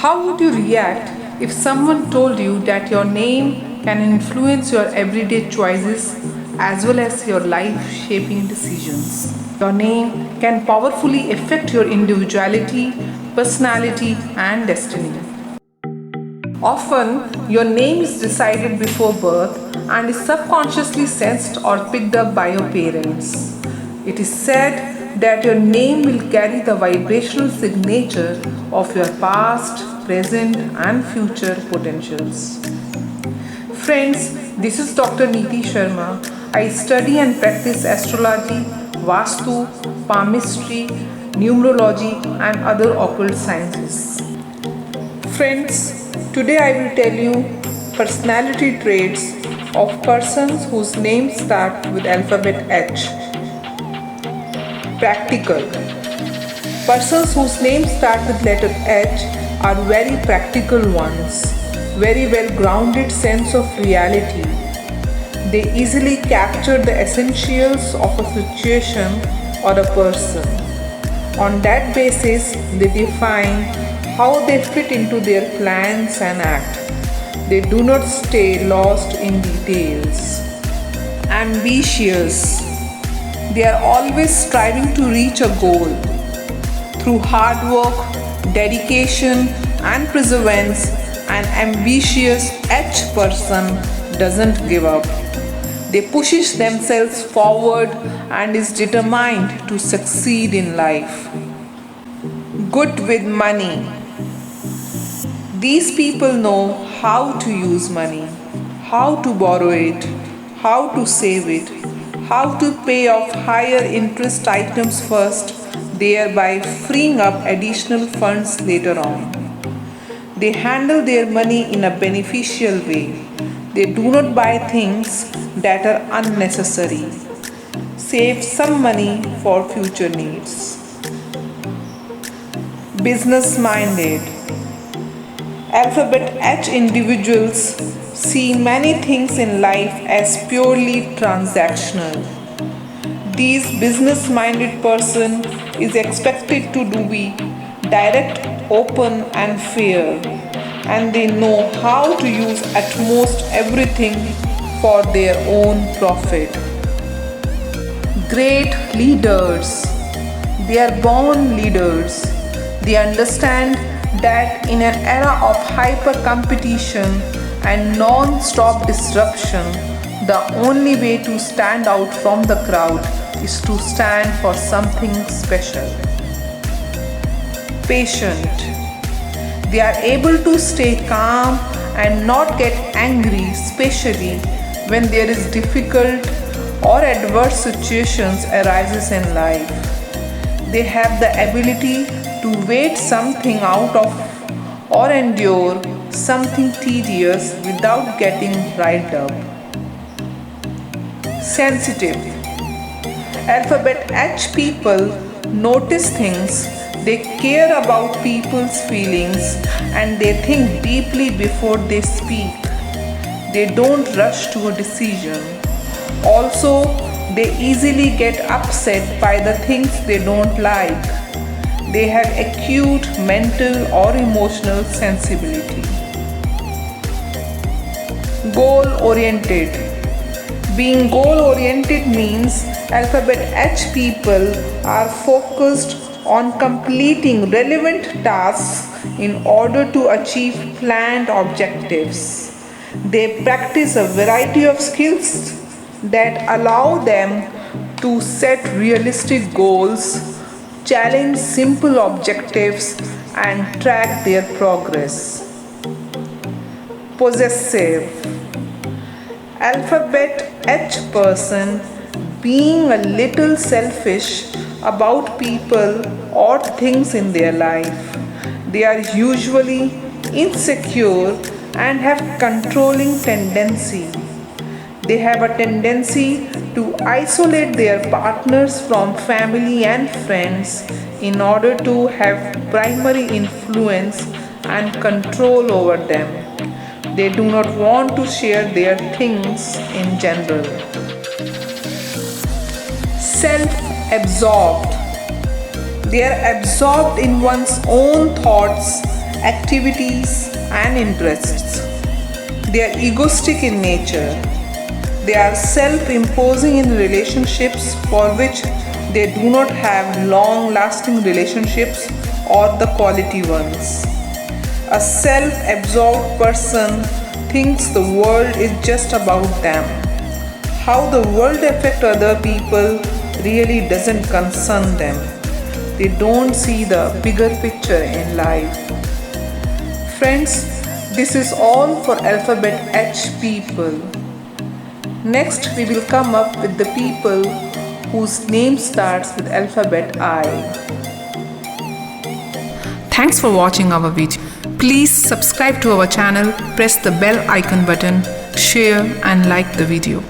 How would you react if someone told you that your name can influence your everyday choices as well as your life shaping decisions? Your name can powerfully affect your individuality, personality, and destiny. Often, your name is decided before birth and is subconsciously sensed or picked up by your parents. It is said that your name will carry the vibrational signature of your past, present, and future potentials. Friends, this is Dr. Neeti Sharma. I study and practice astrology, Vastu, palmistry, numerology, and other occult sciences. Friends, today I will tell you personality traits of persons whose names start with alphabet H. Practical. Persons whose names start with letter H are very practical ones, very well grounded sense of reality. They easily capture the essentials of a situation or a person. On that basis, they define how they fit into their plans and act. They do not stay lost in details. Ambitious. They are always striving to reach a goal. Through hard work, dedication, and perseverance, an ambitious H person doesn't give up. They pushes themselves forward and is determined to succeed in life. Good with money. These people know how to use money, how to borrow it, how to save it, how to pay off higher interest items first, thereby freeing up additional funds later on. They handle their money in a beneficial way. They do not buy things that are unnecessary. Save some money for future needs. Business minded. Alphabet H individuals see many things in life as purely transactional. This business minded person is expected to be direct, open, and fair, and they know how to use at most everything for their own profit. Great leaders. They are born leaders. They understand that in an era of hyper competition and non stop disruption, the only way to stand out from the crowd is to stand for something special. Patient. They are able to stay calm and not get angry, especially when there is difficult or adverse situations arises in life. They have the ability to wait something out of or endure something tedious without getting riled up. Sensitive. Alphabet H people notice things, they care about people's feelings, and they think deeply before they speak. They don't rush to a decision. Also, they easily get upset by the things they don't like. They have acute mental or emotional sensibility. Goal oriented. Being goal oriented means alphabet H people are focused on completing relevant tasks in order to achieve planned objectives. They practice a variety of skills that allow them to set realistic goals, challenge simple objectives, and track their progress. Possessive. Alphabet H person being a little selfish about people or things in their life. They are usually insecure and have controlling tendency. They have a tendency to isolate their partners from family and friends in order to have primary influence and control over them. They do not want to share their things in general. Self-absorbed. They are absorbed in one's own thoughts activities, and interests. They are egoistic in nature. They are self-imposing in relationships for which they do not have long-lasting relationships or the quality ones. A self-absorbed person thinks the world is just about them. How the world affects other people really doesn't concern them. They don't see the bigger picture in life. Friends, this is all for alphabet H people. Next, we will come up with the people whose name starts with alphabet I. Thanks for watching our video. Please subscribe to our channel, press the bell icon button, share and like the video.